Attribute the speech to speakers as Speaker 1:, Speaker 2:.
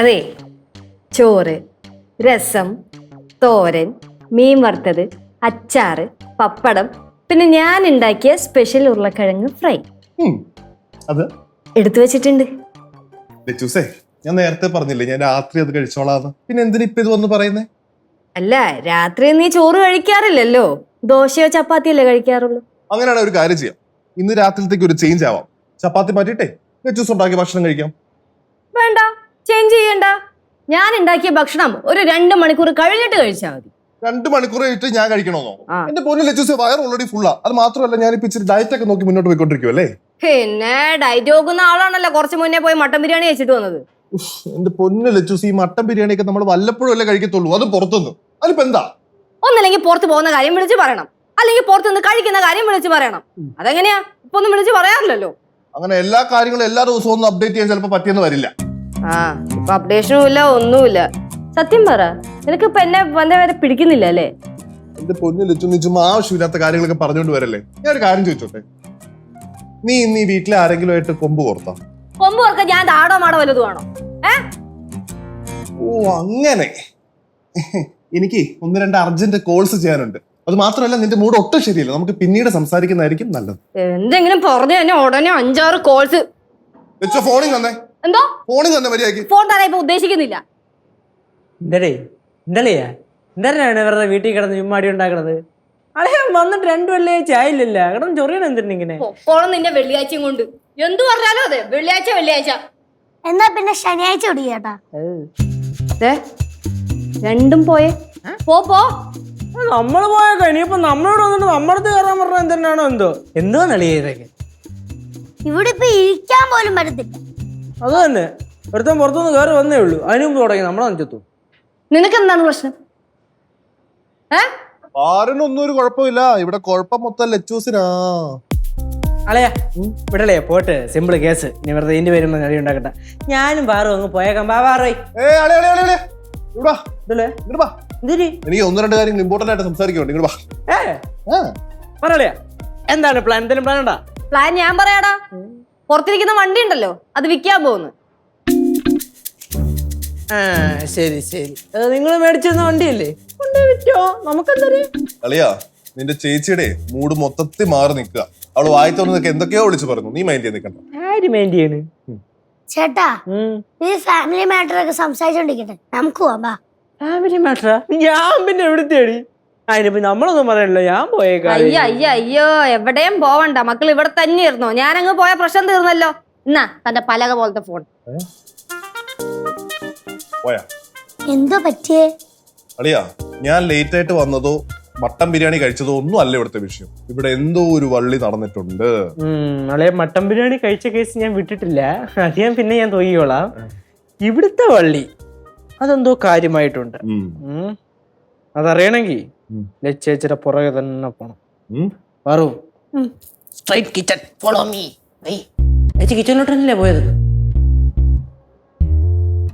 Speaker 1: അതെ, ചോറ്, രസം, തോരൻ, മീൻ വറുത്തത്, അച്ചാറ്, പപ്പടം, പിന്നെ ഞാൻ ഉണ്ടാക്കിയ സ്പെഷ്യൽ ഉരുളക്കിഴങ്ങ് ഫ്രൈ
Speaker 2: അത്
Speaker 1: എടുത്തു വെച്ചിട്ടുണ്ട്.
Speaker 2: ലച്ചൂസേ, ഞാൻ നേരത്തെ പറഞ്ഞില്ലേ ഞാൻ രാത്രി അത് കഴിച്ചോളാന്ന്. പിന്നെ എന്തിനാ ഇപ്പൊ ഇത് വന്ന് പറയുന്നേ?
Speaker 1: അല്ല, രാത്രി നീ ചോറ് കഴിക്കാറില്ലല്ലോ, ദോശയോ ചപ്പാത്തിയല്ലേ കഴിക്കാറുള്ളൂ.
Speaker 2: അങ്ങനെയാണ് ഒരു കാര്യം ചെയ്യാം, ഇന്ന് രാത്രിയിലത്തേക്ക് ഒരു ചേഞ്ച് ആവാം. ചപ്പാത്തി മാറ്റിയിട്ടേ ലച്ചൂസ് ഉണ്ടാക്കിയ ഭക്ഷണം കഴിക്കാം.
Speaker 1: വേണ്ട, ചേഞ്ച് ചെയ്യണ്ട. ഞാൻ ഉണ്ടാക്കിയ ഭക്ഷണം ഒരു 2 മണിക്കൂർ കഴിഞ്ഞിട്ട് കഴിച്ചാൽ മതി.
Speaker 2: 2 മണിക്കൂർ കഴിഞ്ഞിട്ട് ഞാൻ കഴിക്കണമെന്നോ?
Speaker 1: ആ.
Speaker 2: എന്റെ പൊന്നു ലച്ചൂസേ, വയർ ഓൾറെഡി ഫുള്ളാ. അത് മാത്രമല്ല ഞാൻ ഇപ്പൊ ഇച്ചിരി ഡയറ്റ് ഒക്കെ നോക്കി മുന്നോട്ട് പോയിക്കൊണ്ടിരിക്കുവല്ലേ.
Speaker 1: പിന്നെ ഡയറ്റ് നോക്കുന്ന ആളാണല്ലോ കുറച്ച് മുന്നേ പോയി മട്ടൻ ബിരിയാണി കഴിച്ചിട്ട് വന്നത്.
Speaker 2: എന്റെ പൊന്നു ലച്ചൂസ്, ഈ മട്ടൻ ബിരിയാണി ഒക്കെ നമ്മൾ വല്ലപ്പോഴും അല്ലേ കഴിക്കത്തുള്ളൂ, അത് പുറത്തുനിന്ന്. അതിപ്പോ എന്താ?
Speaker 1: ഒന്നില്ലെങ്കിൽ പുറത്ത് പോകുന്ന കാര്യം വിളിച്ച് പറയണം, അല്ലെങ്കിൽ പുറത്തുനിന്ന് കഴിക്കുന്ന കാര്യം വിളിച്ച് പറയണം. അതെങ്ങനെയാ? ഇപ്പൊ ഒന്നും വിളിച്ച് പറയാറില്ലല്ലോ.
Speaker 2: അങ്ങനെ എല്ലാ കാര്യങ്ങളും എല്ലാ ദിവസവും ഒന്നും അപ്ഡേറ്റ് ചെയ്യാൻ ചിലപ്പോൾ പറ്റിയെന്ന് വരില്ല.
Speaker 1: ആ, ഇപ്പൊ അപ്ഡേഷനും ഇല്ല, ഒന്നുമില്ല. സത്യം പറ, നിനക്ക് ഇപ്പൊ എന്നെ വന്ന വരെ പിടിക്കുന്നില്ല അല്ലേ?
Speaker 2: എന്റെ പൊന്നു ലച്ചു, നീ ചുമ്മാ ആവശ്യമില്ലാത്ത കാര്യങ്ങളൊക്കെ പറഞ്ഞുകൊണ്ട് വരല്ലേ. ഞാൻ ഒരു കാര്യം ചോദിച്ചോട്ടെ, നീ ഇന്ന് ഈ വീട്ടിലെ ആരെങ്കിലും ആയിട്ട് കൊമ്പ് കോർത്താ?
Speaker 1: കൊമ്പ് കോർക്കാൻ ഞാൻ താടോ മാടോ വലുതും ആണോ?
Speaker 2: ഓ അങ്ങനെ. എനിക്ക് 1-2 അർജന്റ് കോൾസ് ചെയ്യാനുണ്ട്. അത് മാത്രമല്ല, നിന്റെ മൂഡ് ഒട്ടും ശരിയല്ല. നമുക്ക് പിന്നീട് സംസാരിക്കുന്നതായിരിക്കും നല്ലത്.
Speaker 1: എന്തെങ്കിലും പറഞ്ഞു തന്നെ ഉടനെ 5-6 കോൾസ്.
Speaker 2: ഫോണിൽ തന്നെ
Speaker 1: എന്തോ
Speaker 2: ഫോണിൽ തന്നെ മര്യാദക്ക്
Speaker 1: ഫോൺ തരാൻ ഇപ്പൊ ഉദ്ദേശിക്കുന്നില്ല.
Speaker 3: എന്താണ് വെറുതെ വീട്ടിൽ കിടന്ന് ചുമ്മാടി ഉണ്ടാക്കണത്? അളയാ വന്നിട്ട് 2 വെള്ളിയാഴ്ച ആയില്ലല്ല, കിടന്ന് ചൊറിയണം എന്തിനെ?
Speaker 1: പൊക്കോളം നിന്റെ വെള്ളിയാഴ്ചയും കൊണ്ട് എന്തു പറഞ്ഞാലോ അതെ, വെള്ളിയാഴ്ച.
Speaker 4: എന്നാ പിന്നെ ശനിയാഴ്ച ഒടിയേട്ടാ.
Speaker 1: രണ്ടും പോയേ. പോ
Speaker 3: നമ്മള് പോയേക്കാം. ഇനിയിപ്പോ നമ്മളോട് വന്നിട്ട് നമ്മളടുത്ത് കയറാൻ പറഞ്ഞ എന്തിനാണോ എന്തോ നളിയ ഇതൊക്കെ.
Speaker 4: ഇവിടെ ഇപ്പൊ ഇരിക്കാൻ പോലും പറ്റത്തില്ല.
Speaker 3: അത് തന്നെ, ഒരുത്തൻ പുറത്തുനിന്ന് കയറി വന്നേ ഉള്ളൂ, അതിന് മുമ്പ് തുടങ്ങി നമ്മളെ നെഞ്ചത്തു.
Speaker 1: നിനക്ക് എന്താണ് പ്രശ്നം?
Speaker 2: ആരിനൊന്നും ഒരു കുഴപ്പമില്ല. ഇവിടെ കുഴപ്പം മൊത്തം ലച്ചൂസിനാ.
Speaker 3: അളയാ വിടലേ, പോട്ട്, സിമ്പിൾ കേസ്. ഇനി വെറുതെ ഇതിന്റെ പേരും കറി ഉണ്ടാക്കട്ടെ. ഞാനും പാറും അങ്ങ് പോയേക്കാം. പാറോയ്
Speaker 2: എനിക്ക് 1-2 കാര്യങ്ങൾ ഇമ്പോർട്ടന്റ് ആയിട്ട് സംസാരിക്കുന്നുണ്ട്. ഇങ്ങോട്ട്
Speaker 3: പറയലയാ, എന്താണ് പ്ലാൻ? എന്തെങ്കിലും പ്ലാൻ ഉണ്ടാ?
Speaker 1: പ്ലാൻ ഞാൻ പറയാടാ. പുറത്തിരിക്കുന്ന വണ്ടി ഉണ്ടല്ലോ, അത് വിൽക്കാൻ പോകുന്നു.
Speaker 3: ശരി. നിങ്ങൾ മേടിച്ചിരുന്ന വണ്ടിയല്ലേ, കൊണ്ടേ വിറ്റോ, നമുക്കെന്തറിയാം.
Speaker 2: അളിയാ, നിന്റെ ചേച്ചിയുടെ മൂഡ് മൊത്തത്തിൽ മാറി നിൽക്കുക. അവള് വായി തോന്നുന്നൊക്കെ എന്തൊക്കെയോ വിളിച്ചു പറഞ്ഞു. നീ മൈൻഡ് ചെയ്ത് നിൽക്കണ്ട.
Speaker 3: ആര് മൈൻഡ് ചെയ്യാണ്?
Speaker 4: ചേട്ടാ, ഈ ഫാമിലി മാറ്റർ ഒക്കെ സംസാരിച്ചോണ്ടിരിക്കട്ടെ, നമുക്ക് പോവാ.
Speaker 3: ഫാമിലി മാറ്ററാ? ഞാൻ പിന്നെ എവിടുത്തേടി? അതിനിപ്പോ നമ്മളൊന്നും പറയണല്ലോ, ഞാൻ പോയേക്കാം.
Speaker 1: അയ്യോ, എവിടെയും പോവണ്ട, മക്കൾ ഇവിടെ തന്നെ ഇരുന്നോ. ഞാനങ്ങ് പോയ പ്രശ്നം തീർന്നല്ലോ. എന്നാ തന്റെ പലക പോലത്തെ ഫോൺ.
Speaker 4: എന്തോ പറ്റിയേ?
Speaker 2: അളിയാ, ഞാൻ ലേറ്റ് ആയിട്ട് വന്നതോ മട്ടൻ ബിരിയാണി കഴിച്ചതോ ഒന്നും അല്ല ഇവിടുത്തെ വിഷയം. ഇവിടെ എന്തോ ഒരു വള്ളി നടന്നിട്ടുണ്ട്.
Speaker 3: അളയെ മട്ടൻ ബിരിയാണി കഴിച്ച കേസ് ഞാൻ വിട്ടിട്ടില്ല, അത് ഞാൻ പിന്നെ തോന്നിക്കോളാം. ഇവിടുത്തെ വള്ളി അതെന്തോ കാര്യമായിട്ടുണ്ട്. അതറിയണമെങ്കിൽ ലച്ചേച്ചിയുടെ പുറകെ തന്നെ പോണം. പറു, സ്ട്രൈറ്റ് കിച്ചൺ, ഫോളോ മീ. കിച്ചണിലോട്ടല്ലേ പോയത്?